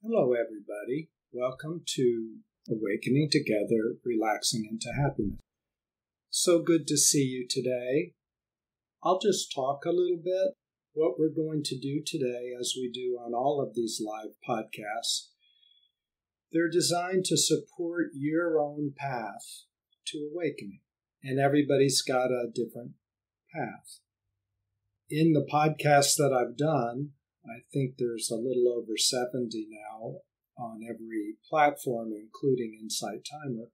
Hello, everybody. Welcome to Awakening Together, Relaxing into Happiness. So good to see you today. I'll just talk a little bit. What we're going to do today, as we do on all of these live podcasts, they're designed to support your own path to awakening. And everybody's got a different path. In the podcasts that I've done, I think there's a little over 70 now on every platform, including Insight Timer.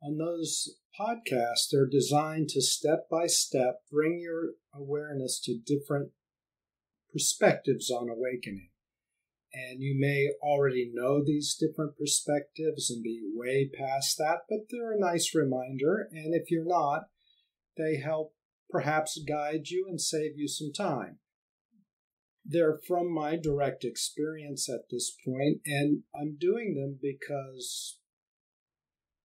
On those podcasts, they're designed to step by step bring your awareness to different perspectives on awakening. And you may already know these different perspectives and be way past that, but they're a nice reminder. And if you're not, they help perhaps guide you and save you some time. They're from my direct experience at this point, and I'm doing them because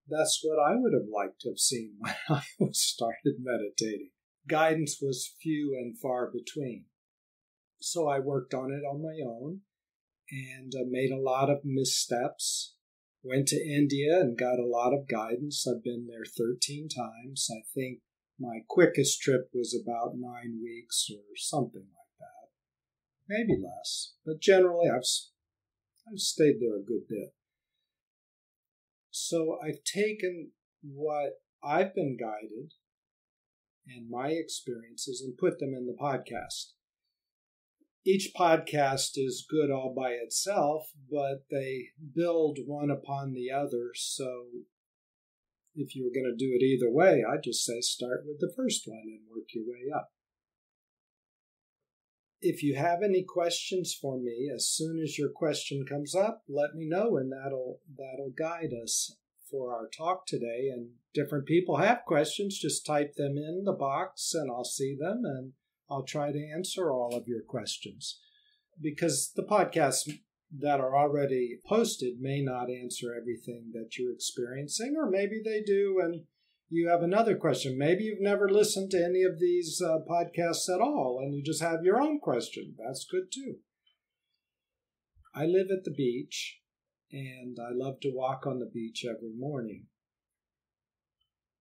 that's what I would have liked to have seen when I started meditating. Guidance was few and far between. So I worked on it on my own and made a lot of missteps. Went to India and got a lot of guidance. I've been there 13 times. I think my quickest trip was about 9 weeks or something like that. Maybe less, but generally I've stayed there a good bit. So I've taken what I've been guided and my experiences and put them in the podcast. Each podcast is good all by itself, but they build one upon the other. So if you were going to do it either way, I'd just say start with the first one and work your way up. If you have any questions for me, as soon as your question comes up, let me know, and that'll guide us for our talk today. And different people have questions, just type them in the box and I'll see them and I'll try to answer all of your questions. Because the podcasts that are already posted may not answer everything that you're experiencing, or maybe they do and you have another question. Maybe you've never listened to any of these podcasts at all, and you just have your own question. That's good too. I live at the beach, and I love to walk on the beach every morning.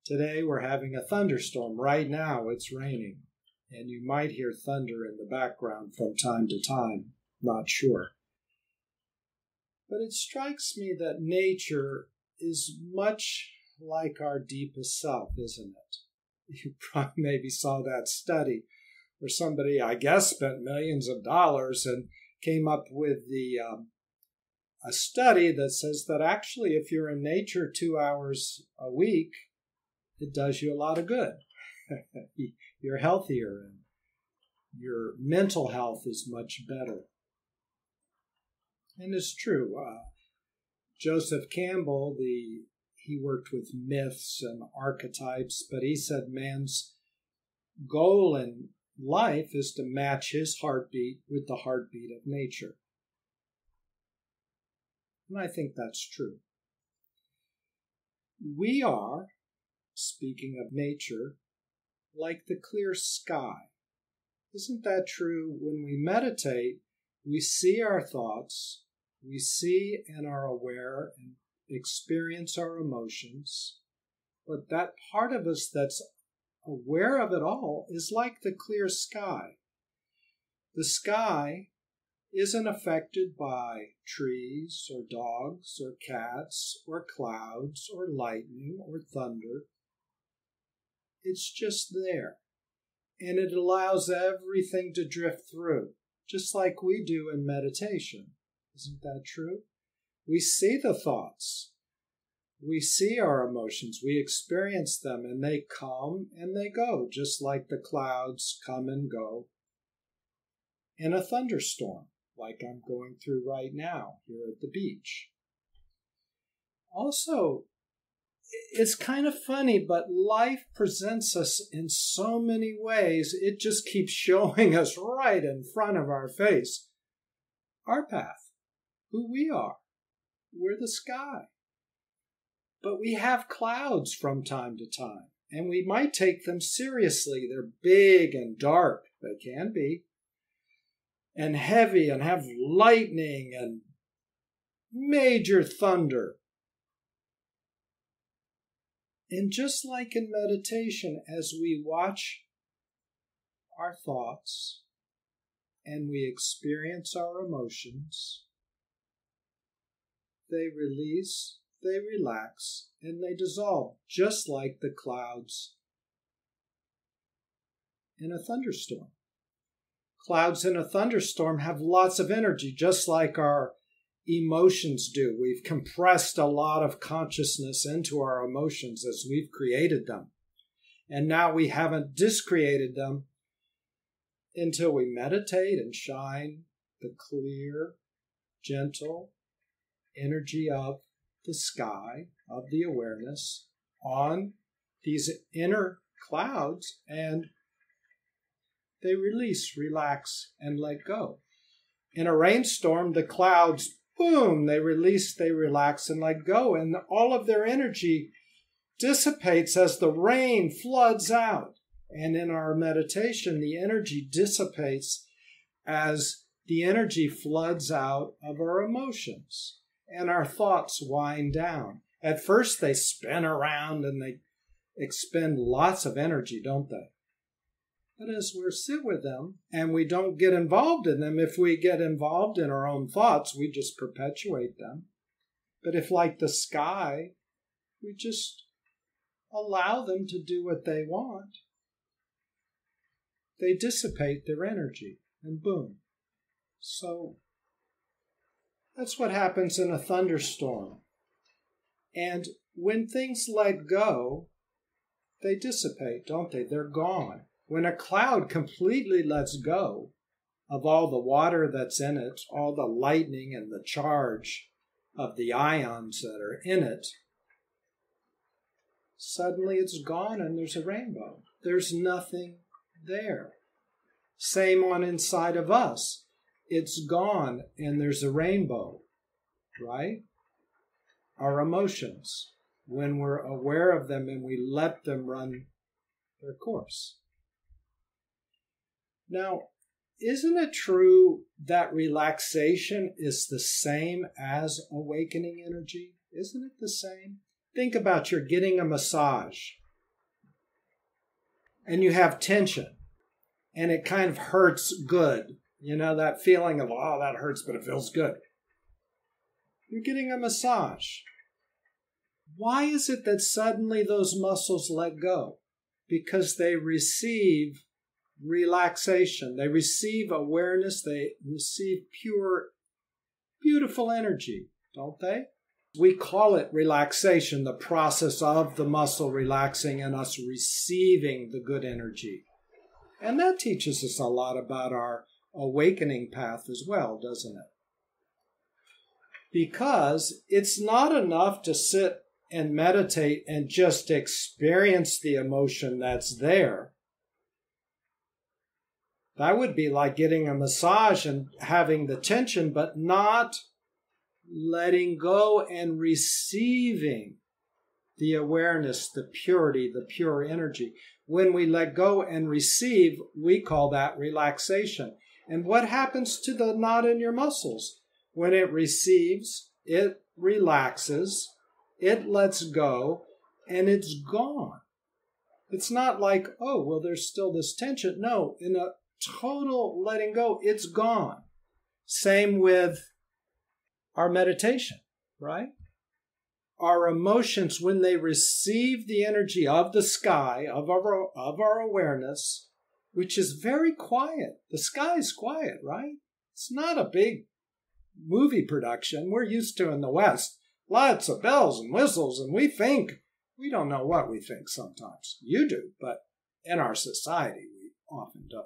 Today we're having a thunderstorm. Right now it's raining, and you might hear thunder in the background from time to time. Not sure. But it strikes me that nature is much like our deepest self, isn't it? You probably maybe saw that study where somebody, I guess, spent millions of dollars and came up with a study that says that actually if you're in nature 2 hours a week, it does you a lot of good. You're healthier and your mental health is much better. And it's true. Joseph Campbell, he worked with myths and archetypes, but he said man's goal in life is to match his heartbeat with the heartbeat of nature. And I think that's true. We are, speaking of nature, like the clear sky. Isn't that true? When we meditate, we see our thoughts, we see and are aware and experience our emotions, but that part of us that's aware of it all is like the clear sky. The sky isn't affected by trees or dogs or cats or clouds or lightning or thunder. It's just there, and it allows everything to drift through, just like we do in meditation. Isn't that true? We see the thoughts. We see our emotions. We experience them, and they come and they go, just like the clouds come and go in a thunderstorm, like I'm going through right now here at the beach. Also, it's kind of funny, but life presents us in so many ways. It just keeps showing us right in front of our face our path, who we are. We're the sky. But we have clouds from time to time, and we might take them seriously. They're big and dark. They can be. And heavy and have lightning and major thunder. And just like in meditation, as we watch our thoughts and we experience our emotions, they release, they relax, and they dissolve, just like the clouds in a thunderstorm. Clouds in a thunderstorm have lots of energy, just like our emotions do. We've compressed a lot of consciousness into our emotions as we've created them. And now we haven't discreated them until we meditate and shine the clear, gentle energy of the sky, of the awareness, on these inner clouds, and they release, relax, and let go. In a rainstorm, the clouds, boom, they release, they relax, and let go, and all of their energy dissipates as the rain floods out. And in our meditation, the energy dissipates as the energy floods out of our emotions, and our thoughts wind down. At first, they spin around and they expend lots of energy, don't they? But as we sit with them and we don't get involved in them, if we get involved in our own thoughts, we just perpetuate them. But if, like the sky, we just allow them to do what they want, they dissipate their energy, and boom. So that's what happens in a thunderstorm. And when things let go, they dissipate, don't they? They're gone. When a cloud completely lets go of all the water that's in it, all the lightning and the charge of the ions that are in it, suddenly it's gone and there's a rainbow. There's nothing there. Same on inside of us. It's gone and there's a rainbow, right? Our emotions, when we're aware of them and we let them run their course. Now, isn't it true that relaxation is the same as awakening energy? Isn't it the same? Think about you're getting a massage and you have tension and it kind of hurts good. You know, that feeling of, oh, that hurts, but it feels good. You're getting a massage. Why is it that suddenly those muscles let go? Because they receive relaxation. They receive awareness. They receive pure, beautiful energy, don't they? We call it relaxation, the process of the muscle relaxing and us receiving the good energy. And that teaches us a lot about our awakening path as well, doesn't it? Because it's not enough to sit and meditate and just experience the emotion that's there. That would be like getting a massage and having the tension, but not letting go and receiving the awareness, the purity, the pure energy. When we let go and receive, we call that relaxation. And what happens to the knot in your muscles? When it receives, it relaxes, it lets go, and it's gone. It's not like, oh, well, there's still this tension. No, in a total letting go, it's gone. Same with our meditation, right? Our emotions, when they receive the energy of the sky, of our awareness, which is very quiet. The sky is quiet, right? It's not a big movie production we're used to in the West. Lots of bells and whistles, and we don't know what we think sometimes. You do, but in our society, we often don't.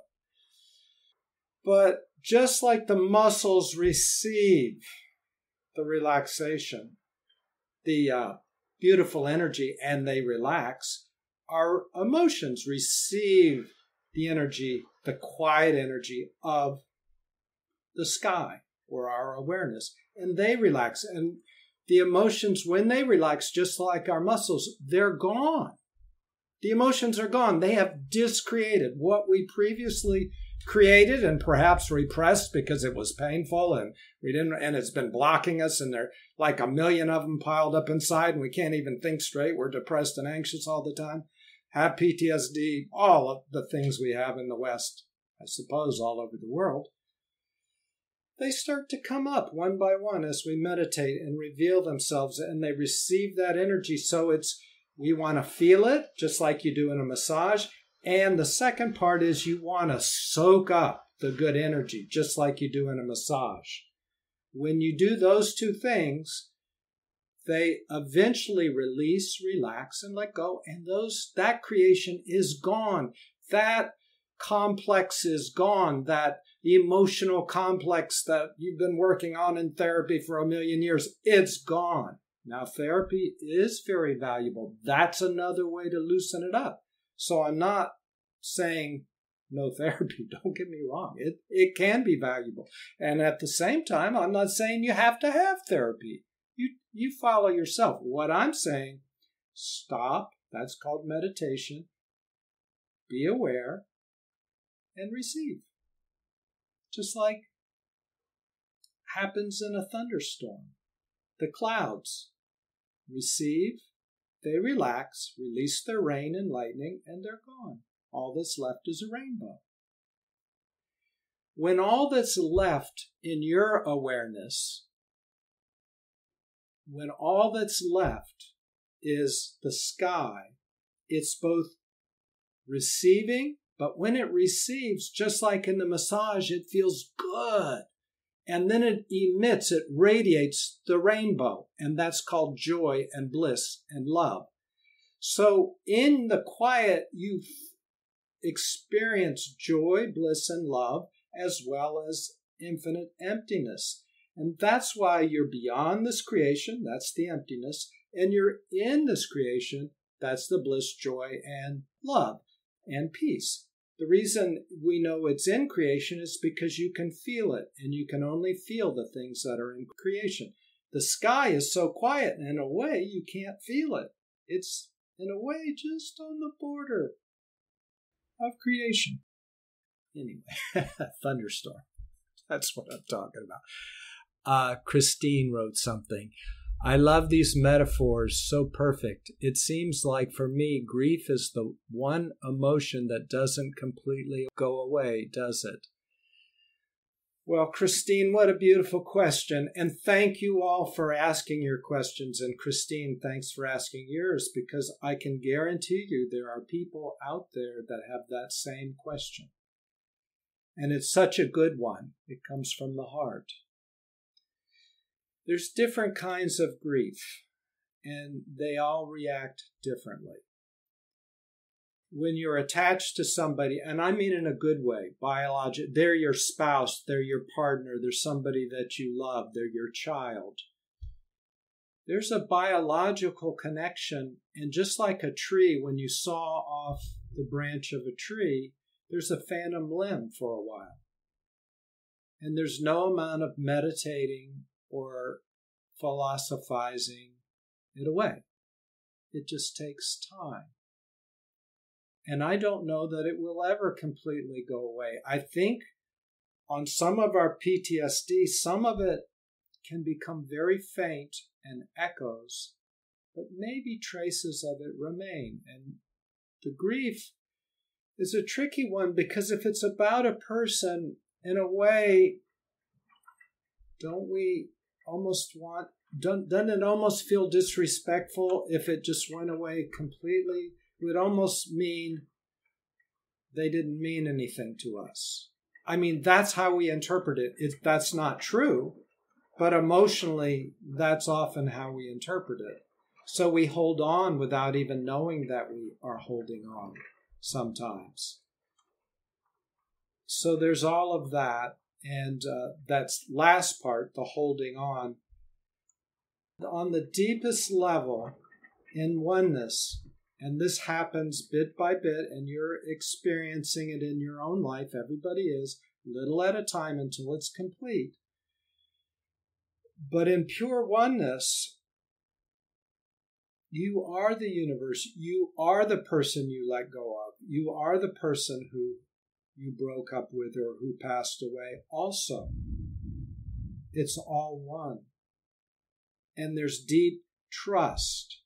But just like the muscles receive the relaxation, the beautiful energy, and they relax, our emotions receive the energy, the quiet energy of the sky or our awareness, and they relax. And the emotions, when they relax, just like our muscles, they're gone. The emotions are gone. They have discreated what we previously created and perhaps repressed because it was painful and and it's been blocking us, and there are like a million of them piled up inside and we can't even think straight. We're depressed and anxious all the time. Have PTSD, all of the things we have in the West, I suppose all over the world. They start to come up one by one as we meditate and reveal themselves, and they receive that energy. So we want to feel it just like you do in a massage. And the second part is you want to soak up the good energy just like you do in a massage. When you do those two things, they eventually release, relax, and let go. And that creation is gone. That complex is gone. That emotional complex that you've been working on in therapy for 1,000,000 years, it's gone. Now, therapy is very valuable. That's another way to loosen it up. So I'm not saying no therapy. Don't get me wrong. It can be valuable. And at the same time, I'm not saying you have to have therapy. You follow yourself. What I'm saying, stop. That's called meditation. Be aware and receive. Just like happens in a thunderstorm. The clouds receive, they relax, release their rain and lightning, and they're gone. All that's left is a rainbow. When all that's left in your awareness, when all that's left is the sky, it's both receiving, but when it receives, just like in the massage, it feels good. And then it emits, it radiates the rainbow, and that's called joy and bliss and love. So in the quiet, you experience joy, bliss, and love, as well as infinite emptiness. And that's why you're beyond this creation, that's the emptiness, and you're in this creation, that's the bliss, joy, and love, and peace. The reason we know it's in creation is because you can feel it, and you can only feel the things that are in creation. The sky is so quiet, and in a way, you can't feel it. It's, in a way, just on the border of creation. Anyway, thunderstorm. That's what I'm talking about. Christine wrote something. I love these metaphors, so perfect. It seems like for me, grief is the one emotion that doesn't completely go away, does it? Well, Christine, what a beautiful question. And thank you all for asking your questions. And Christine, thanks for asking yours, because I can guarantee you there are people out there that have that same question. And it's such a good one. It comes from the heart. There's different kinds of grief, and they all react differently. When you're attached to somebody, and I mean in a good way, biological, they're your spouse, they're your partner, they're somebody that you love, they're your child. There's a biological connection, and just like a tree, when you saw off the branch of a tree, there's a phantom limb for a while. And there's no amount of meditating or philosophizing it away. It just takes time. And I don't know that it will ever completely go away. I think on some of our PTSD, some of it can become very faint and echoes, but maybe traces of it remain. And the grief is a tricky one, because if it's about a person, in a way, doesn't it almost feel disrespectful if it just went away completely? It would almost mean they didn't mean anything to us. I mean, that's how we interpret it. That's not true, but emotionally, that's often how we interpret it. So we hold on without even knowing that we are holding on sometimes. So there's all of that. And that's last part, the holding on. On the deepest level, in oneness, and this happens bit by bit, and you're experiencing it in your own life, everybody is, little at a time until it's complete. But in pure oneness, you are the universe. You are the person you let go of. You are the person who you broke up with or who passed away. Also, it's all one. And there's deep trust,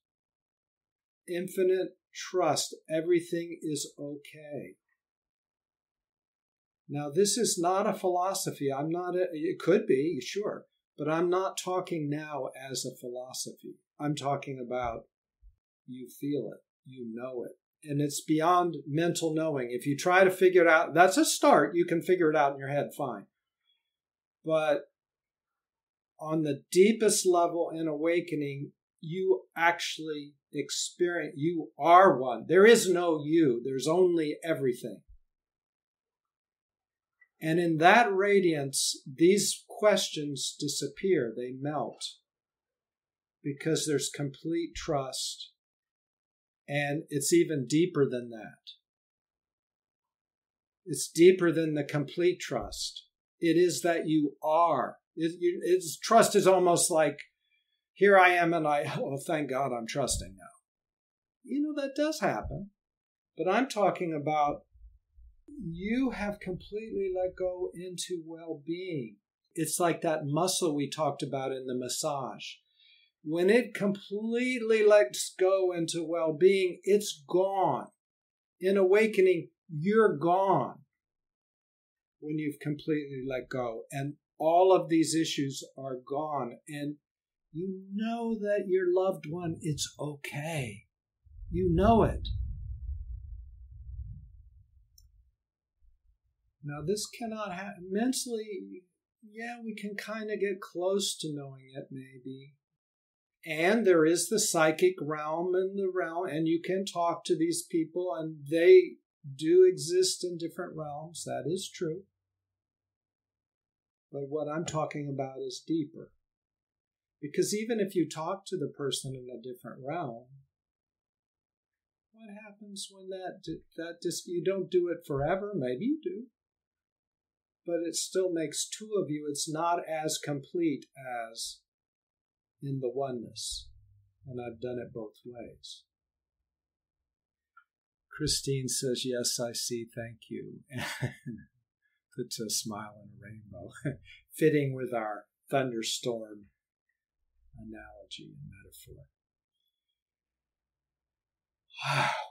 infinite trust. Everything is okay. Now, this is not a philosophy. It could be, sure, but I'm not talking now as a philosophy. I'm talking about you feel it, you know it. And it's beyond mental knowing. If you try to figure it out, that's a start. You can figure it out in your head, fine. But on the deepest level in awakening, you actually experience, you are one. There is no you. There's only everything. And in that radiance, these questions disappear. They melt because there's complete trust. And it's even deeper than that. It's deeper than the complete trust. It is that you are. Trust is almost like, here I am and thank God I'm trusting now. That does happen. But I'm talking about you have completely let go into well-being. It's like that muscle we talked about in the massage. When it completely lets go into well-being, it's gone. In awakening, you're gone when you've completely let go. And all of these issues are gone. And you know that your loved one, it's okay. You know it. Now, this cannot happen. Mentally, we can kind of get close to knowing it, maybe. And there is the psychic realm and you can talk to these people, and they do exist in different realms. That is true. But what I'm talking about is deeper. Because even if you talk to the person in a different realm, what happens when you don't do it forever? Maybe you do. But it still makes two of you. It's not as complete as in the oneness. And I've done it both ways. Christine says, yes, I see, thank you. Puts a smile and a rainbow. Fitting with our thunderstorm analogy and metaphor.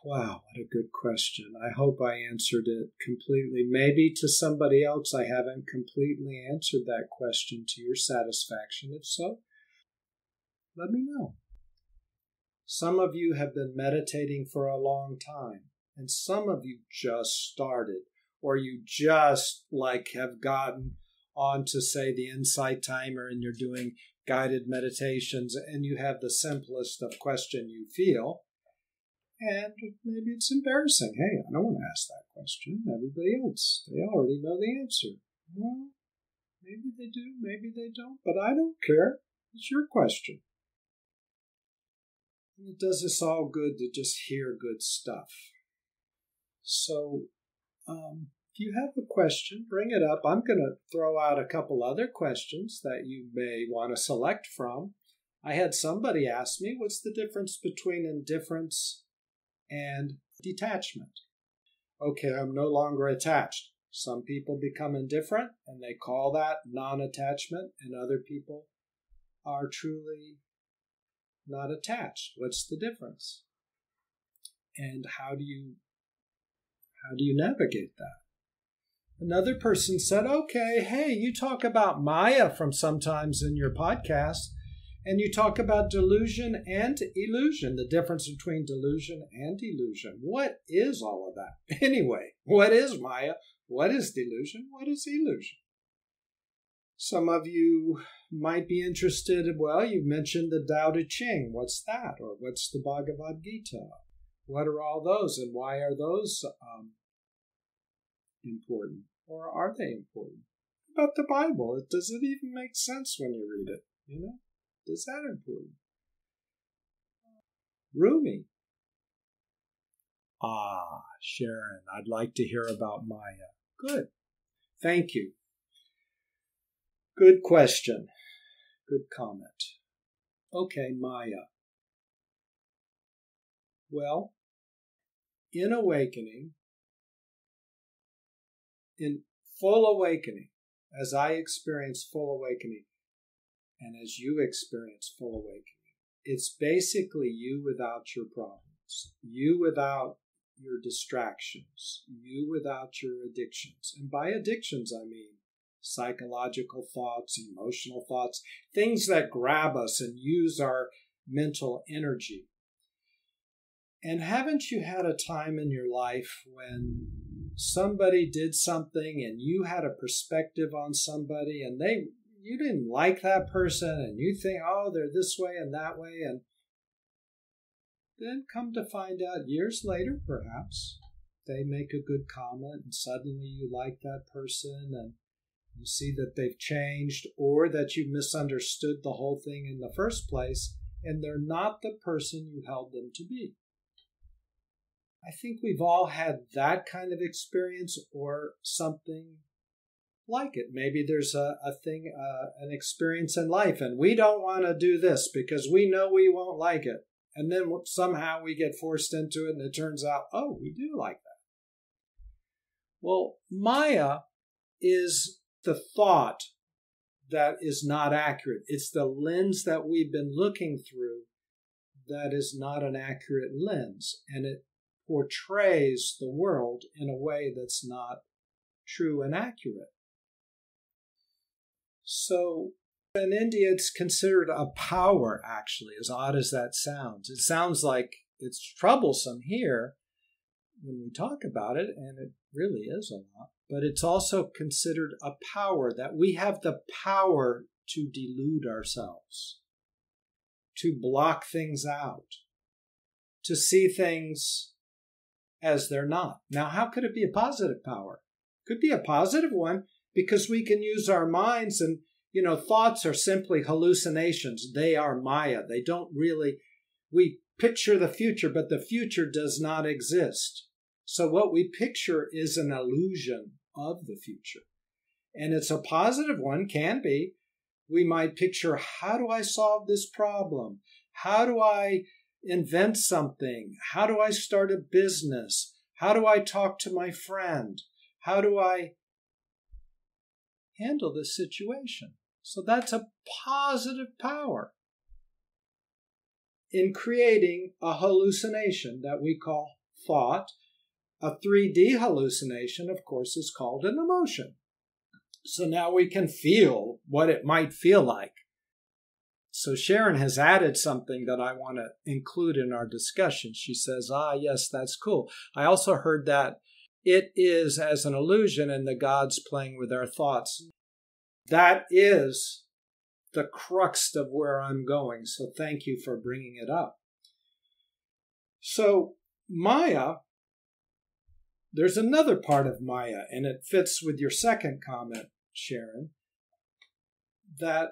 Wow, what a good question. I hope I answered it completely. Maybe to somebody else I haven't completely answered that question to your satisfaction. If so, let me know. Some of you have been meditating for a long time, and some of you just started, or you just have gotten on to, say, the Insight Timer, and you're doing guided meditations, and you have the simplest of question you feel. And maybe it's embarrassing. Hey, I don't want to ask that question. Everybody else, they already know the answer. Well, maybe they do, maybe they don't, but I don't care. It's your question. And it does us all good to just hear good stuff. So, if you have a question, bring it up. I'm going to throw out a couple other questions that you may want to select from. I had somebody ask me, what's the difference between indifference and detachment? Okay, I'm no longer attached. Some people become indifferent, and they call that non-attachment, and other people are truly not attached. What's the difference? And how do you navigate that? Another person said, okay, hey, you talk about Maya from sometimes in your podcast, and you talk about delusion and illusion, the difference between delusion and illusion. What is all of that? Anyway, what is Maya? What is delusion? What is illusion? Some of you might be interested, well, you mentioned the Tao Te Ching. What's that? Or what's the Bhagavad Gita? What are all those, and why are those important? Or are they important? About the Bible, does it even make sense when you read it? Is that important? Rumi. Sharon, I'd like to hear about Maya. Good. Thank you. Good question. Good comment. Okay, Maya. Well, in awakening, in full awakening, as I experience full awakening, and as you experience full awakening, it's basically you without your problems, you without your distractions, you without your addictions. And by addictions, I mean psychological thoughts, emotional thoughts, things that grab us and use our mental energy. And haven't you had a time in your life when somebody did something and you had a perspective on somebody and you didn't like that person and you think, oh, they're this way and that way, and then come to find out years later, perhaps, they make a good comment and suddenly you like that person and you see that they've changed or that you misunderstood the whole thing in the first place and they're not the person you held them to be. I think we've all had that kind of experience or something like it. Maybe there's an experience in life and we don't want to do this because we know we won't like it. And then somehow we get forced into it and it turns out, oh, we do like that. Well, Maya is the thought that is not accurate. It's the lens that we've been looking through that is not an accurate lens. And it portrays the world in a way that's not true and accurate. So in India, it's considered a power, actually, as odd as that sounds. It sounds like it's troublesome here when we talk about it, and it really is a lot. But it's also considered a power, that we have the power to delude ourselves, to block things out, to see things as they're not. Now, how could it be a positive power? It could be a positive one because we can use our minds and, thoughts are simply hallucinations. They are Maya. They don't really, we picture the future, but the future does not exist. So what we picture is an illusion of the future. And it's a positive one, can be. We might picture, how do I solve this problem? How do I invent something? How do I start a business? How do I talk to my friend? How do I handle this situation? So that's a positive power in creating a hallucination that we call thought. A 3D hallucination, of course, is called an emotion. So now we can feel what it might feel like. So Sharon has added something that I want to include in our discussion. She says, yes, that's cool. I also heard that it is as an illusion and the gods playing with our thoughts. That is the crux of where I'm going. So thank you for bringing it up. So Maya, there's another part of Maya, and it fits with your second comment, Sharon, that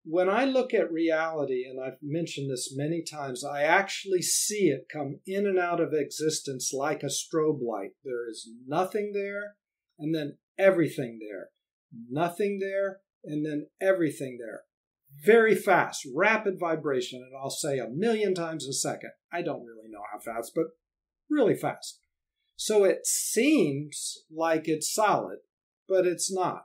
when I look at reality, and I've mentioned this many times, I actually see it come in and out of existence like a strobe light. There is nothing there, and then everything there. Nothing there, and then everything there. Very fast, rapid vibration, and I'll say 1,000,000 times a second. I don't really know how fast, but really fast. So it seems like it's solid, but it's not.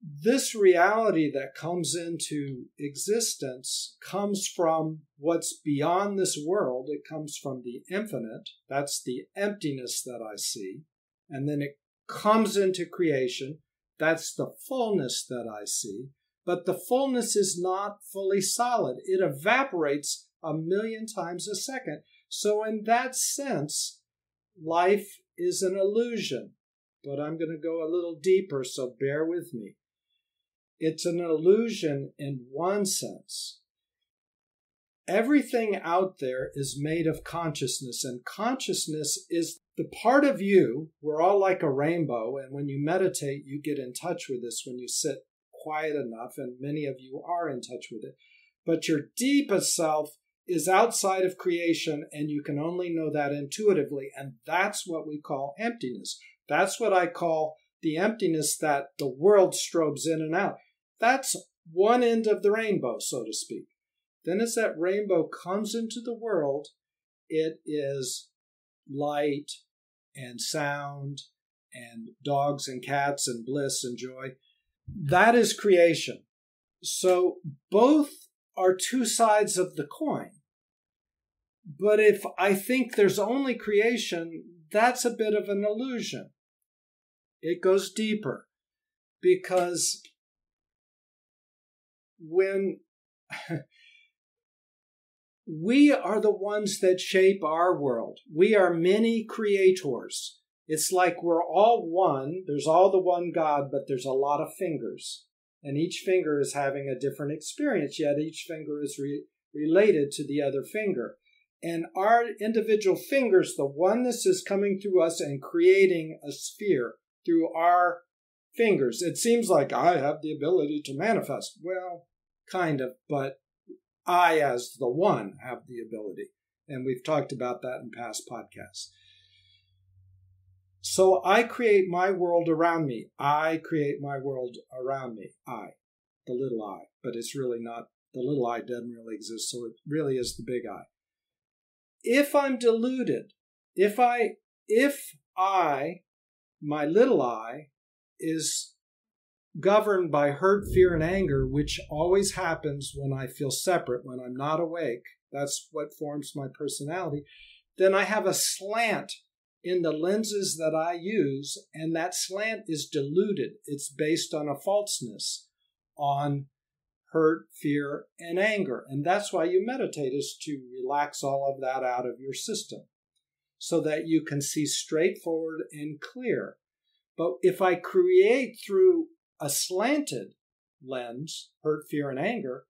This reality that comes into existence comes from what's beyond this world. It comes from the infinite. That's the emptiness that I see. And then it comes into creation. That's the fullness that I see. But the fullness is not fully solid. It evaporates 1,000,000 times a second. So in that sense, life is an illusion. But I'm going to go a little deeper, so bear with me. It's an illusion in one sense. Everything out there is made of consciousness, and consciousness is the part of you. We're all like a rainbow, and when you meditate, you get in touch with this when you sit quiet enough, and many of you are in touch with it. But your deepest self is outside of creation, and you can only know that intuitively, and that's what we call emptiness. That's what I call the emptiness that the world strobes in and out. That's one end of the rainbow, so to speak. Then as that rainbow comes into the world, it is light and sound and dogs and cats and bliss and joy. That is creation. So both are two sides of the coin. But if I think there's only creation, that's a bit of an illusion. It goes deeper, because when we are the ones that shape our world, we are many creators. It's like we're all one. There's all the one God, but there's a lot of fingers. And each finger is having a different experience, yet each finger is related to the other finger. And our individual fingers, the oneness is coming through us and creating a sphere through our fingers. It seems like I have the ability to manifest. Well, kind of, but I, as the one, have the ability. And we've talked about that in past podcasts. So I create my world around me. I create my world around me. I, the little I. But it's really not, the little I doesn't really exist, so it really is the big I. If I'm deluded, if I, my little I, is governed by hurt, fear, and anger, which always happens when I feel separate, when I'm not awake, that's what forms my personality, then I have a slant in the lenses that I use, and that slant is deluded. It's based on a falseness, on hurt, fear, and anger. And that's why you meditate, is to relax all of that out of your system so that you can see straightforward and clear. But if I create through a slanted lens, hurt, fear, and anger,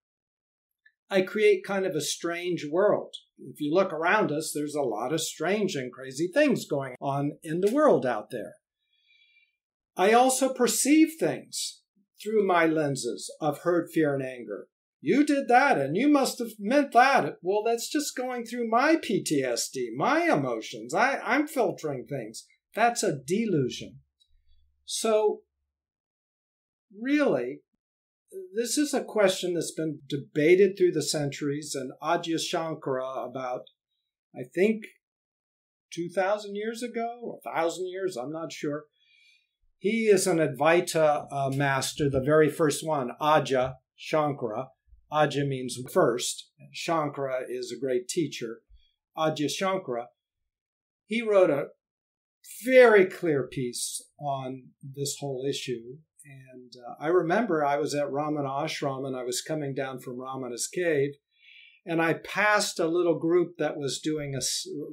I create kind of a strange world. If you look around us, there's a lot of strange and crazy things going on in the world out there. I also perceive things through my lenses of hurt, fear, and anger. You did that, and you must have meant that. Well, that's just going through my PTSD, my emotions. I'm filtering things. That's a delusion. So, really, this is a question that's been debated through the centuries, and Ajahn Shankara, about, I think, 2,000 years ago, or 1,000 years, I'm not sure. He is an Advaita master, the very first one, Ajahn Shankara. Ajahn means first. Shankara is a great teacher. Ajahn Shankara. He wrote a very clear piece on this whole issue. And I remember I was at Ramana Ashram, and I was coming down from Ramana's cave, and I passed a little group that was doing a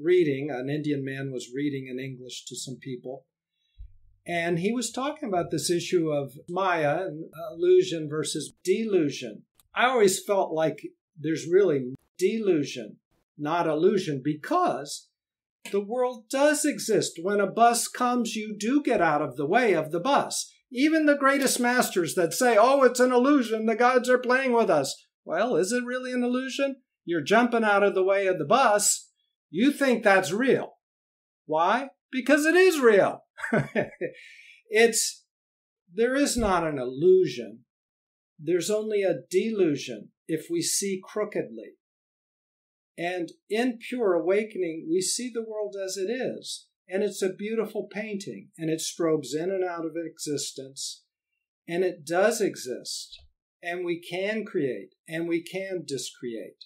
reading. An Indian man was reading in English to some people. And he was talking about this issue of Maya and illusion versus delusion. I always felt like there's really delusion, not illusion, because the world does exist. When a bus comes, you do get out of the way of the bus. Even the greatest masters that say, oh, it's an illusion, the gods are playing with us. Well, is it really an illusion? You're jumping out of the way of the bus. You think that's real. Why? Because it is real. There is not an illusion. There's only a delusion if we see crookedly. And in pure awakening, we see the world as it is. And it's a beautiful painting, and it strobes in and out of existence, and it does exist, and we can create, and we can discreate.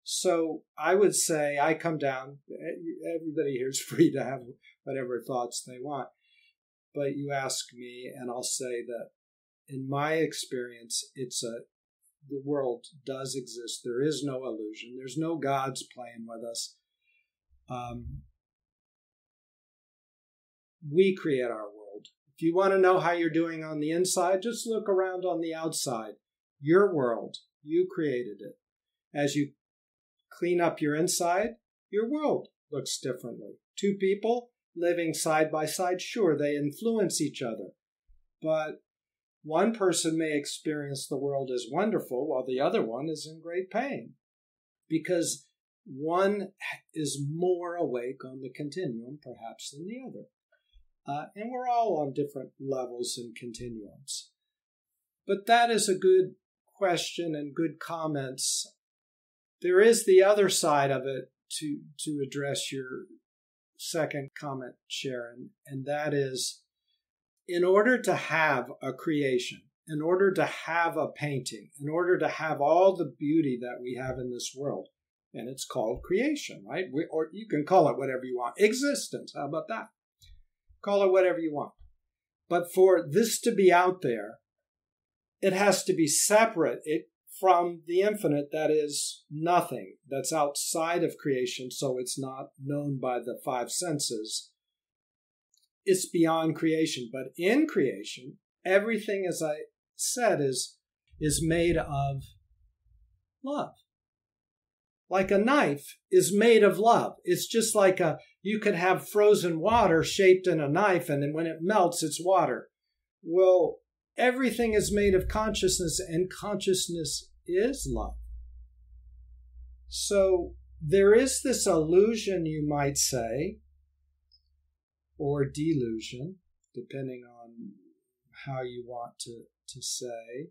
So I would say I come down, everybody here is free to have whatever thoughts they want, but you ask me, and I'll say that in my experience, the world does exist. There is no illusion. There's no gods playing with us. We create our world. If you want to know how you're doing on the inside, just look around on the outside. Your world, you created it. As you clean up your inside, your world looks differently. Two people living side by side, sure, they influence each other. But one person may experience the world as wonderful while the other one is in great pain, because one is more awake on the continuum, perhaps, than the other. And we're all on different levels and continuums. But that is a good question and good comments. There is the other side of it to address your second comment, Sharon, and that is, in order to have a creation, in order to have a painting, in order to have all the beauty that we have in this world, and it's called creation, right? Or you can call it whatever you want. Existence, how about that? Call it whatever you want. But for this to be out there, it has to be separate from the infinite that is nothing, that's outside of creation, so it's not known by the five senses. It's beyond creation. But in creation, everything, as I said, is made of love. Like a knife is made of love. It's just like you could have frozen water shaped in a knife, and then when it melts, it's water. Well, everything is made of consciousness, and consciousness is love. So there is this illusion, you might say, or delusion, depending on how you want to say,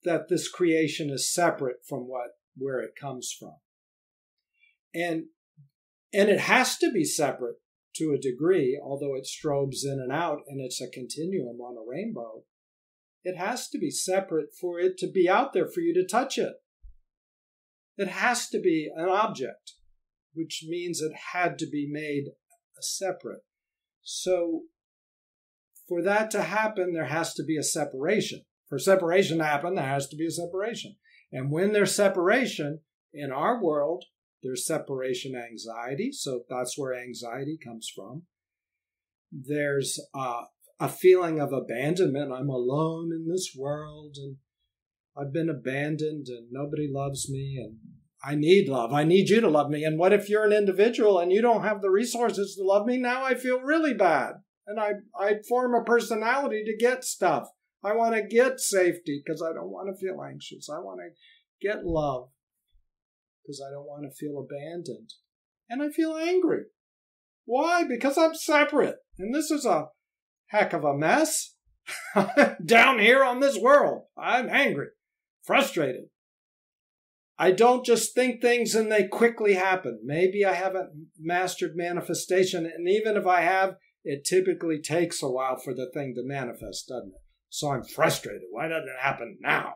that this creation is separate from where it comes from. And it has to be separate to a degree, although it strobes in and out and it's a continuum on a rainbow. It has to be separate for it to be out there for you to touch it. It has to be an object, which means it had to be made separate. So for that to happen, there has to be a separation. For separation to happen, there has to be a separation. And when there's separation, in our world, there's separation anxiety. So that's where anxiety comes from. There's a feeling of abandonment. I'm alone in this world, and I've been abandoned, and nobody loves me, and I need love. I need you to love me. And what if you're an individual and you don't have the resources to love me? Now I feel really bad. And I form a personality to get stuff. I want to get safety because I don't want to feel anxious. I want to get love because I don't want to feel abandoned. And I feel angry. Why? Because I'm separate. And this is a heck of a mess. Down here on this world, I'm angry, frustrated. I don't just think things and they quickly happen. Maybe I haven't mastered manifestation. And even if I have, it typically takes a while for the thing to manifest, doesn't it? So I'm frustrated. Why doesn't it happen now?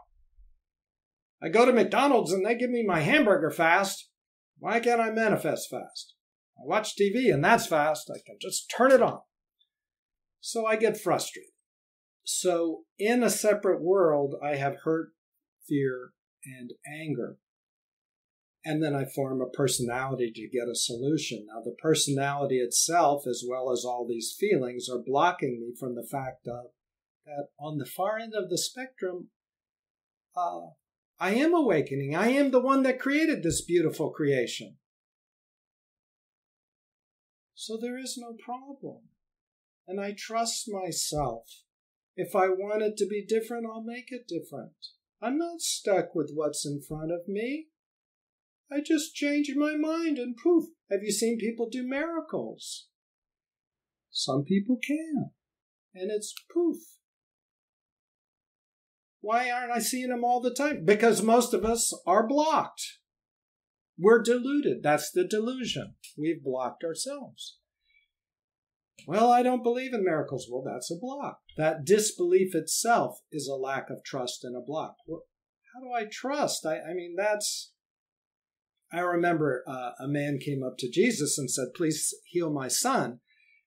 I go to McDonald's and they give me my hamburger fast. Why can't I manifest fast? I watch TV and that's fast. I can just turn it on. So I get frustrated. So in a separate world, I have hurt, fear, and anger. And then I form a personality to get a solution. Now, the personality itself, as well as all these feelings, are blocking me from the fact of that on the far end of the spectrum, I am awakening. I am the one that created this beautiful creation. So there is no problem. And I trust myself. If I want it to be different, I'll make it different. I'm not stuck with what's in front of me. I just change my mind and poof. Have you seen people do miracles? Some people can. And it's poof. Why aren't I seeing them all the time? Because most of us are blocked. We're deluded. That's the delusion. We've blocked ourselves. Well, I don't believe in miracles. Well, that's a block. That disbelief itself is a lack of trust and a block. Well, how do I trust? I remember a man came up to Jesus and said, please heal my son.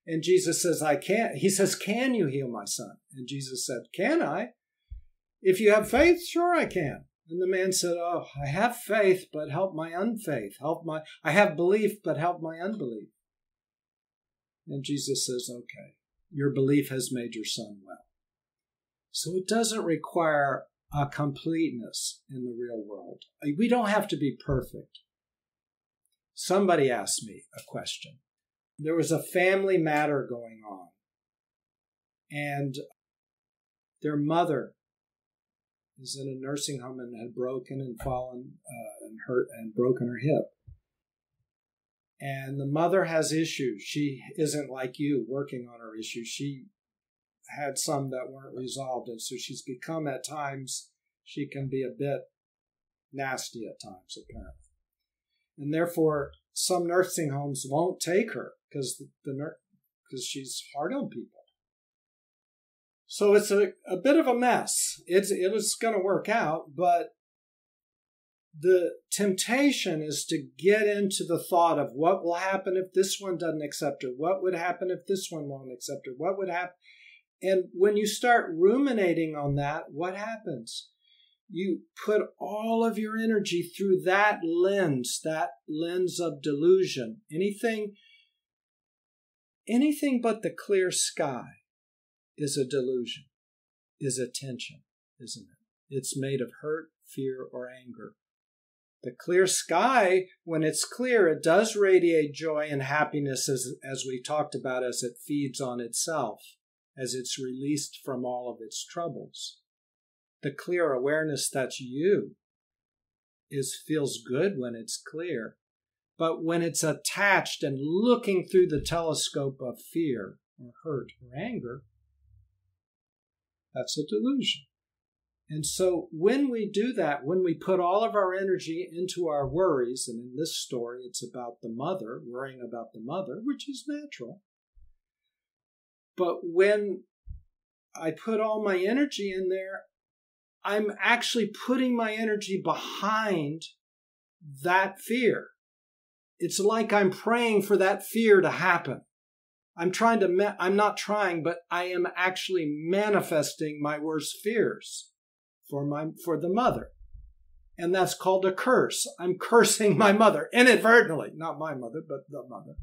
And Jesus says, I can't. He says, can you heal my son? And Jesus said, can I? If you have faith, sure I can. And the man said, oh, I have faith, but help my unfaith. I have belief, but help my unbelief. And Jesus says, okay, your belief has made your son well. So it doesn't require a completeness in the real world. We don't have to be perfect. Somebody asked me a question. There was a family matter going on, and their mother is in a nursing home and had broken and fallen and hurt and broken her hip. And the mother has issues. She isn't like you working on her issues. She had some that weren't resolved, and so she's become at times, she can be a bit nasty at times, apparently. And therefore, some nursing homes won't take her because she's hard on people. So it's a bit of a mess. It was going to work out, but the temptation is to get into the thought of what will happen if this one doesn't accept her? What would happen if this one won't accept her? What would happen? And when you start ruminating on that, what happens? You put all of your energy through that lens of delusion. Anything but the clear sky is a delusion, is a tension, isn't it? It's made of hurt, fear, or anger. The clear sky, when it's clear, it does radiate joy and happiness, as we talked about, as it feeds on itself, as it's released from all of its troubles. The clear awareness that's you feels good when it's clear. But when it's attached and looking through the telescope of fear or hurt or anger, that's a delusion. And so when we do that, when we put all of our energy into our worries, and in this story it's about the mother, worrying about the mother, which is natural. But when I put all my energy in there, I'm actually putting my energy behind that fear. It's like I'm praying for that fear to happen. I'm not trying, but I am actually manifesting my worst fears for the mother. And that's called a curse. I'm cursing my mother inadvertently. Not my mother, but the mother.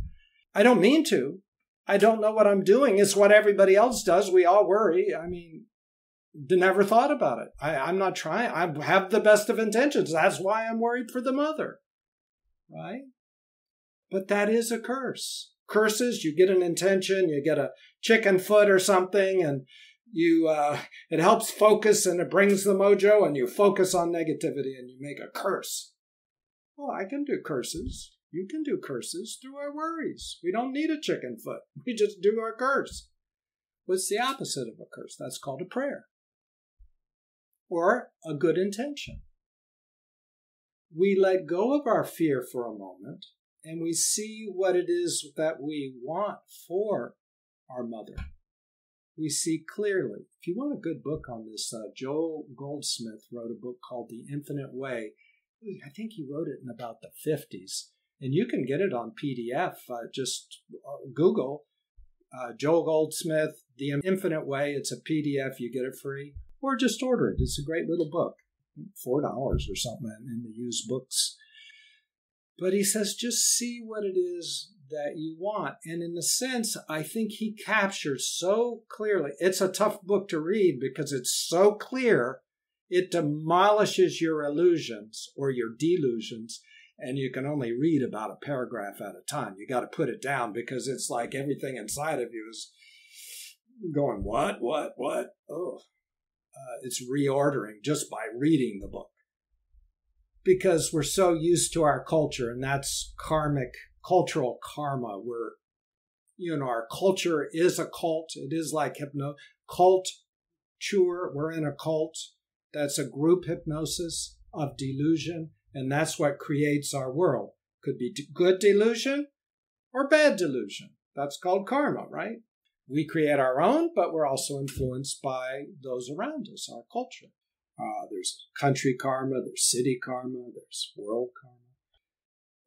I don't mean to. I don't know what I'm doing. It's what everybody else does. We all worry. I mean, never thought about it. I'm not trying. I have the best of intentions. That's why I'm worried for the mother. Right? But that is a curse. Curses, you get an intention, you get a chicken foot or something, and it helps focus and it brings the mojo, and you focus on negativity and you make a curse. Well, I can do curses. You can do curses through our worries. We don't need a chicken foot. We just do our curse. What's the opposite of a curse? That's called a prayer. Or a good intention. We let go of our fear for a moment, and we see what it is that we want for our mother. We see clearly. If you want a good book on this, Joel Goldsmith wrote a book called The Infinite Way. I think he wrote it in about the 50s. And you can get it on PDF. Just Google Joel Goldsmith, The Infinite Way. It's a PDF. You get it free. Or just order it. It's a great little book. $4 or something in the used books. But he says, just see what it is that you want. And in a sense, I think he captures so clearly. It's a tough book to read because it's so clear. It demolishes your illusions or your delusions. And you can only read about a paragraph at a time. You got to put it down because it's like everything inside of you is going, what? Oh, it's reordering just by reading the book. Because we're so used to our culture, and that's cultural karma. Our culture is a cult. It is like culture. We're in a cult. That's a group hypnosis of delusion, and that's what creates our world. Could be good delusion or bad delusion. That's called karma, right? We create our own, but we're also influenced by those around us, our culture. There's country karma, there's city karma, there's world karma.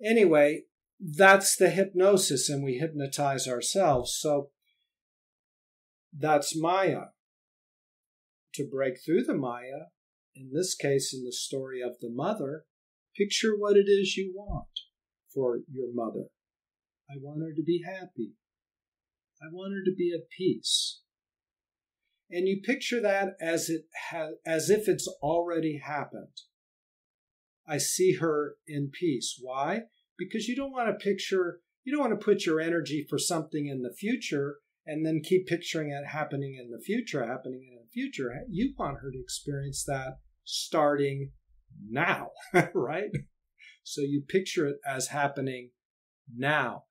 Anyway, that's the hypnosis, and we hypnotize ourselves. So that's Maya. To break through the Maya, in this case, in the story of the mother, picture what it is you want for your mother. I want her to be happy. I want her to be at peace. And you picture that as if it's already happened. I see her in peace. Why? Because you don't want to put your energy for something in the future and then keep picturing it happening in the future. You want her to experience that starting now, right? So you picture it as happening now.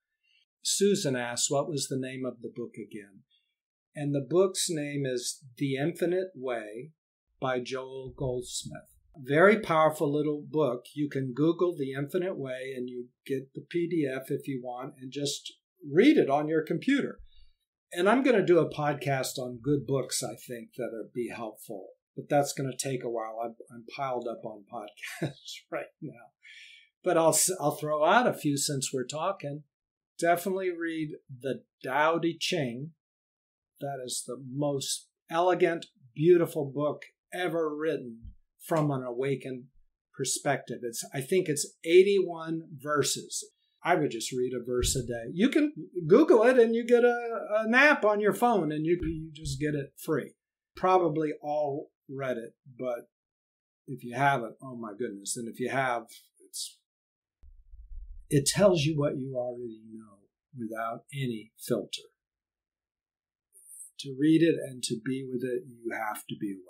Susan asks, what was the name of the book again? And the book's name is The Infinite Way by Joel Goldsmith. Very powerful little book. You can Google The Infinite Way and you get the PDF if you want and just read it on your computer. And I'm going to do a podcast on good books, I think, that'll be helpful. But that's going to take a while. I'm piled up on podcasts right now. But I'll throw out a few since we're talking. Definitely read the Tao Te Ching. That is the most elegant, beautiful book ever written from an awakened perspective. I think it's 81 verses. I would just read a verse a day. You can Google it and you get an app on your phone and you just get it free. Probably all read it, but if you haven't, oh my goodness. And if you have, it tells you what you already know without any filter. To read it and to be with it, you have to be awake.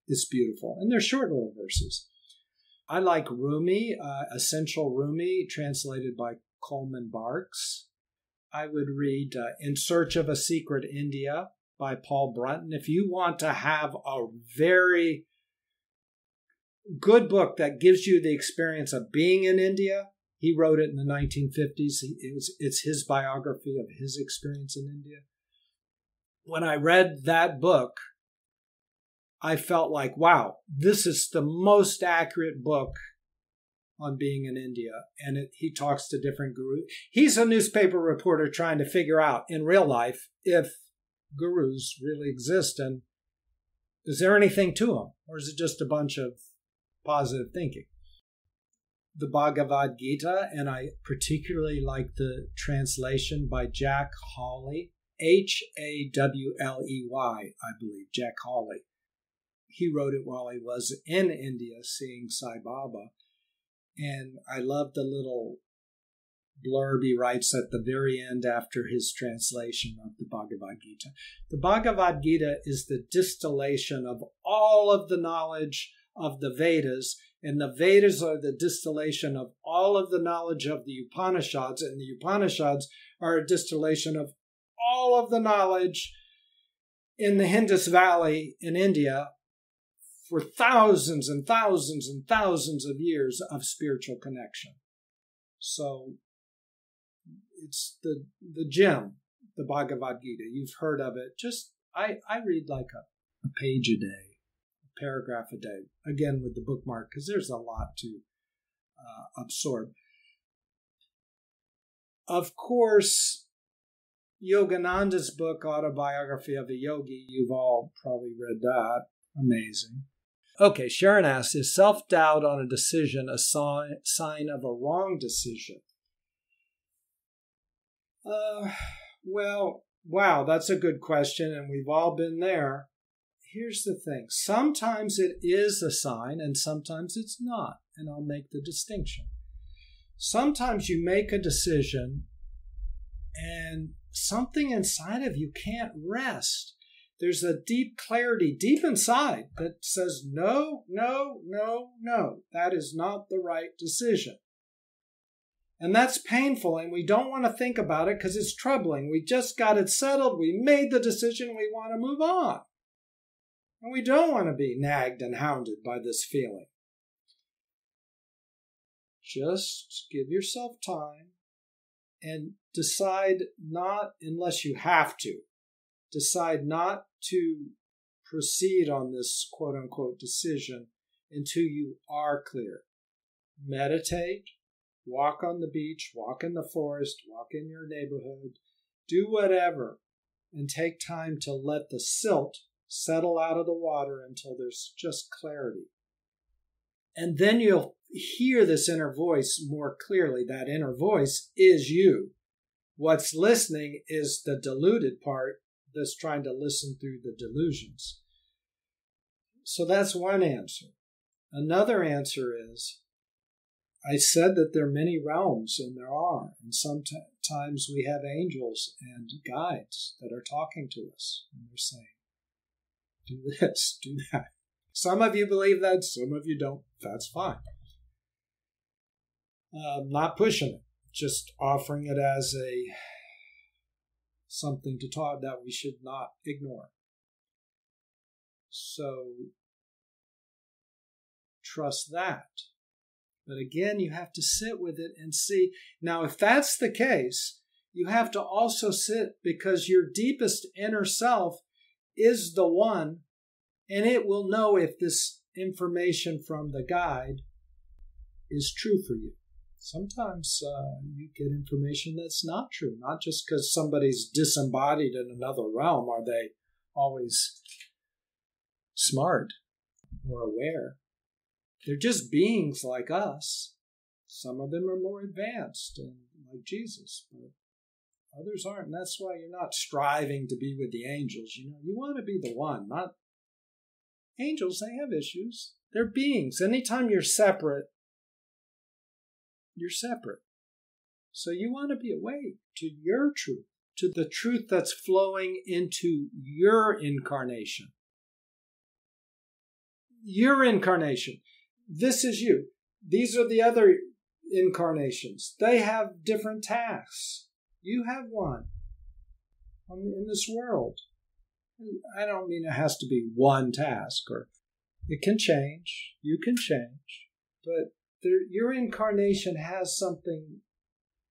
It's beautiful. And they're short little verses. I like Rumi, Essential Rumi, translated by Coleman Barks. I would read In Search of a Secret India by Paul Brunton. If you want to have a very good book that gives you the experience of being in India, he wrote it in the 1950s. It's his biography of his experience in India. When I read that book, I felt like, wow, this is the most accurate book on being in India. And he talks to different gurus. He's a newspaper reporter trying to figure out in real life if gurus really exist and is there anything to them? Or is it just a bunch of positive thinking? The Bhagavad Gita, and I particularly like the translation by Jack Hawley, Hawley, I believe, Jack Hawley. He wrote it while he was in India seeing Sai Baba. And I love the little blurb he writes at the very end after his translation of the Bhagavad Gita. The Bhagavad Gita is the distillation of all of the knowledge of the Vedas, and the Vedas are the distillation of all of the knowledge of the Upanishads, and the Upanishads are a distillation of all of the knowledge in the Indus Valley in India for thousands and thousands and thousands of years of spiritual connection. So it's the gem, the Bhagavad Gita. You've heard of it. I read like a page a day, a paragraph a day, again with the bookmark, because there's a lot to absorb. Of course, Yogananda's book, Autobiography of a Yogi, you've all probably read that. Amazing. Okay, Sharon asks, is self-doubt on a decision a sign of a wrong decision? Well, wow, that's a good question, and we've all been there. Here's the thing. Sometimes it is a sign, and sometimes it's not, and I'll make the distinction. Sometimes you make a decision, and something inside of you can't rest. There's a deep clarity deep inside that says, no, no, no, no, that is not the right decision. And that's painful, and we don't want to think about it because it's troubling. We just got it settled. We made the decision. We want to move on. And we don't want to be nagged and hounded by this feeling. Just give yourself time and decide not, unless you have to, decide not to proceed on this quote-unquote decision until you are clear. Meditate, walk on the beach, walk in the forest, walk in your neighborhood, do whatever, and take time to let the silt settle out of the water until there's just clarity. And then you'll hear this inner voice more clearly. That inner voice is you. What's listening is the deluded part that's trying to listen through the delusions. So that's one answer. Another answer is, I said that there are many realms, and there are. And sometimes we have angels and guides that are talking to us, and they're saying, do this, do that. Some of you believe that, some of you don't. That's fine. Not pushing it, just offering it as something to talk that we should not ignore. So trust that. But again, you have to sit with it and see. Now, if that's the case, you have to also sit, because your deepest inner self is the one, and it will know if this information from the guide is true for you. Sometimes you get information that's not true, not just because somebody's disembodied in another realm are they always smart or aware. They're just beings like us. Some of them are more advanced and like Jesus, but others aren't. And that's why you're not striving to be with the angels. You want to be the one, not angels. They have issues. They're beings. Anytime you're separate, you're separate. So you want to be awake to your truth, to the truth that's flowing into your incarnation. Your incarnation. This is you. These are the other incarnations. They have different tasks. You have one in this world. I don't mean it has to be one task, or it can change. You can change. But your incarnation has something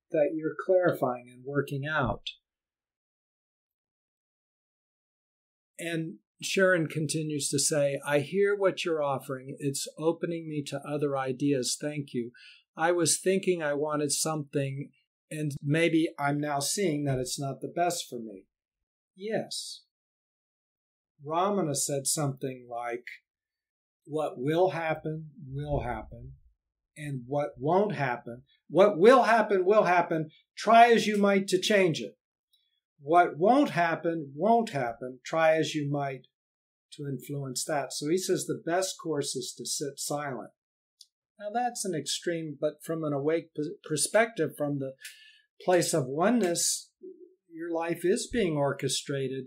that you're clarifying and working out. And Sharon continues to say, I hear what you're offering. It's opening me to other ideas. Thank you. I was thinking I wanted something, and maybe I'm now seeing that it's not the best for me. Yes. Ramana said something like, what will happen, and what won't happen. What will happen. Try as you might to change it. What won't happen. Try as you might to influence that. So he says the best course is to sit silent. Now that's an extreme, but from an awake perspective, from the place of oneness, your life is being orchestrated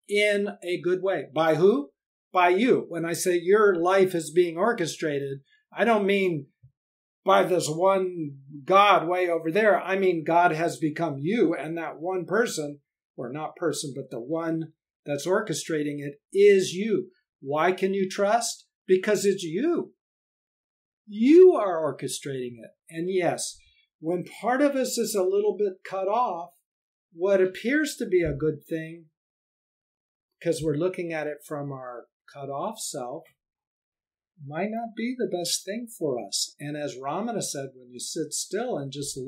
in a good way. By who? By you. When I say your life is being orchestrated, I don't mean by this one God way over there. I mean God has become you, and that one person, or not person, but the one that's orchestrating it is you. Why can you trust? Because it's you. You are orchestrating it. And yes, when part of us is a little bit cut off, what appears to be a good thing, because we're looking at it from our cut off self, might not be the best thing for us. And as Ramana said, when you sit still and just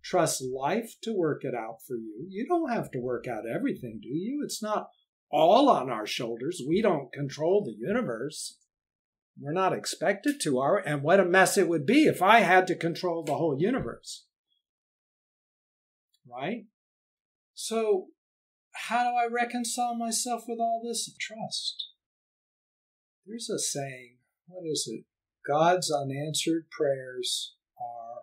trust life to work it out for you, you don't have to work out everything, do you? It's not all on our shoulders. We don't control the universe. We're not expected to, are we? And what a mess it would be if I had to control the whole universe. Right? So how do I reconcile myself with all this? Trust. There's a saying, what is it? God's unanswered prayers are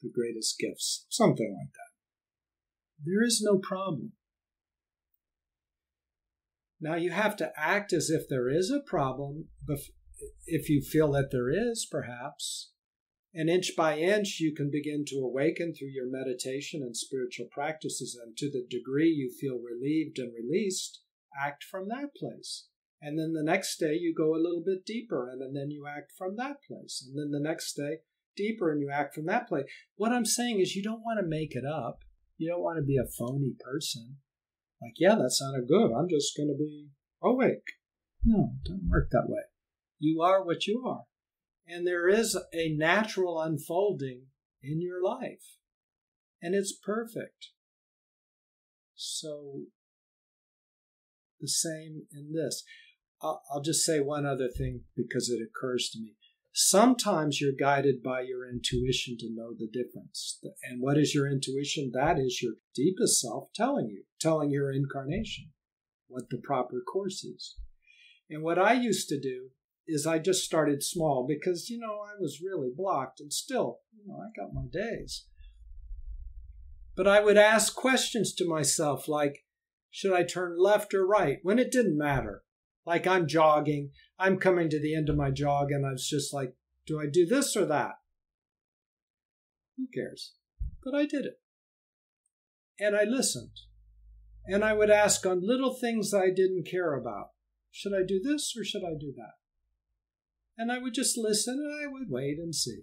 the greatest gifts. Something like that. There is no problem. Now you have to act as if there is a problem, if you feel that there is, perhaps. And inch by inch, you can begin to awaken through your meditation and spiritual practices. And to the degree you feel relieved and released, act from that place. And then the next day you go a little bit deeper, and then you act from that place. And then the next day, deeper, and you act from that place. What I'm saying is you don't want to make it up. You don't want to be a phony person. Like, yeah, that sounded good. I'm just going to be awake. No, it doesn't work that way. You are what you are. And there is a natural unfolding in your life. And it's perfect. So, the same in this. I'll just say one other thing because it occurs to me. Sometimes you're guided by your intuition to know the difference. And what is your intuition? That is your deepest self telling your incarnation what the proper course is. And what I used to do is I just started small because, I was really blocked, and still, I got my days. But I would ask questions to myself like, should I turn left or right? When it didn't matter. Like I'm jogging, I'm coming to the end of my jog, and I was just like, do I do this or that? Who cares? But I did it. And I listened. And I would ask on little things I didn't care about. Should I do this or should I do that? And I would just listen and I would wait and see.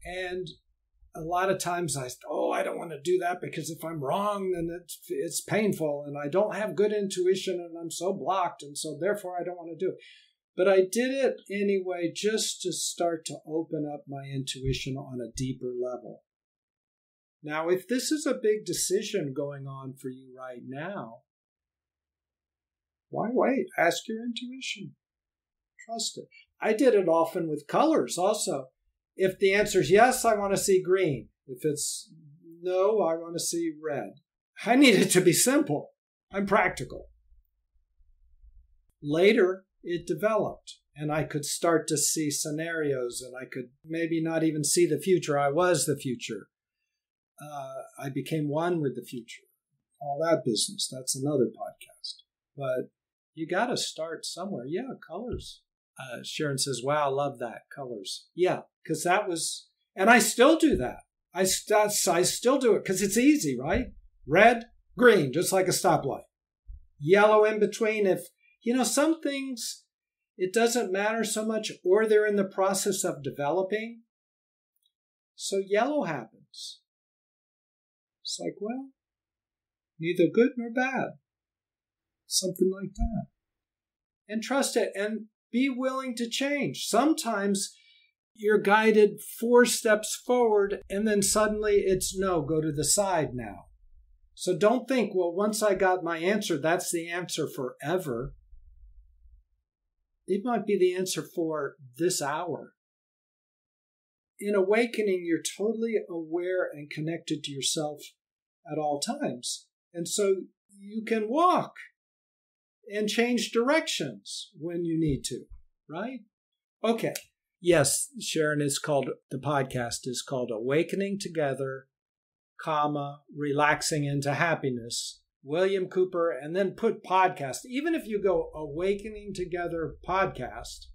And a lot of times I don't want to do that because if I'm wrong, then it's painful and I don't have good intuition and I'm so blocked. And so therefore I don't want to do it. But I did it anyway, just to start to open up my intuition on a deeper level. Now, if this is a big decision going on for you right now, why wait? Ask your intuition. Trust it. I did it often with colors also. If the answer is yes, I want to see green. If it's no, I want to see red. I need it to be simple. I'm practical. Later, it developed, and I could start to see scenarios, and I could maybe not even see the future. I was the future. I became one with the future. All that business. That's another podcast. But you got to start somewhere. Yeah, colors. Sharon says, wow, I love that, colors. Yeah, because that was, and I still do that. I still do it because it's easy, right? Red, green, just like a stoplight. Yellow in between. If, some things, it doesn't matter so much, or they're in the process of developing. So yellow happens. It's like, well, neither good nor bad. Something like that. And trust it and be willing to change. Sometimes you're guided 4 steps forward and then suddenly it's no, go to the side now. So don't think, well, once I got my answer, that's the answer forever. It might be the answer for this hour. In awakening, you're totally aware and connected to yourself at all times. And so you can walk and change directions when you need to, right? Okay. Yes, Sharon, the podcast is called Awakening Together, Relaxing into Happiness. William Cooper, and then put podcast. Even if you go Awakening Together podcast,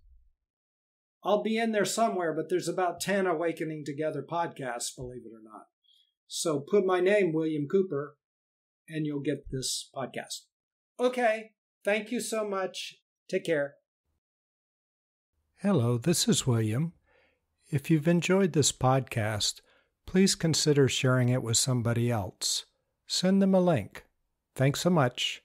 I'll be in there somewhere, but there's about 10 Awakening Together podcasts, believe it or not. So put my name, William Cooper, and you'll get this podcast. Okay. Thank you so much. Take care. Hello, this is William. If you've enjoyed this podcast, please consider sharing it with somebody else. Send them a link. Thanks so much.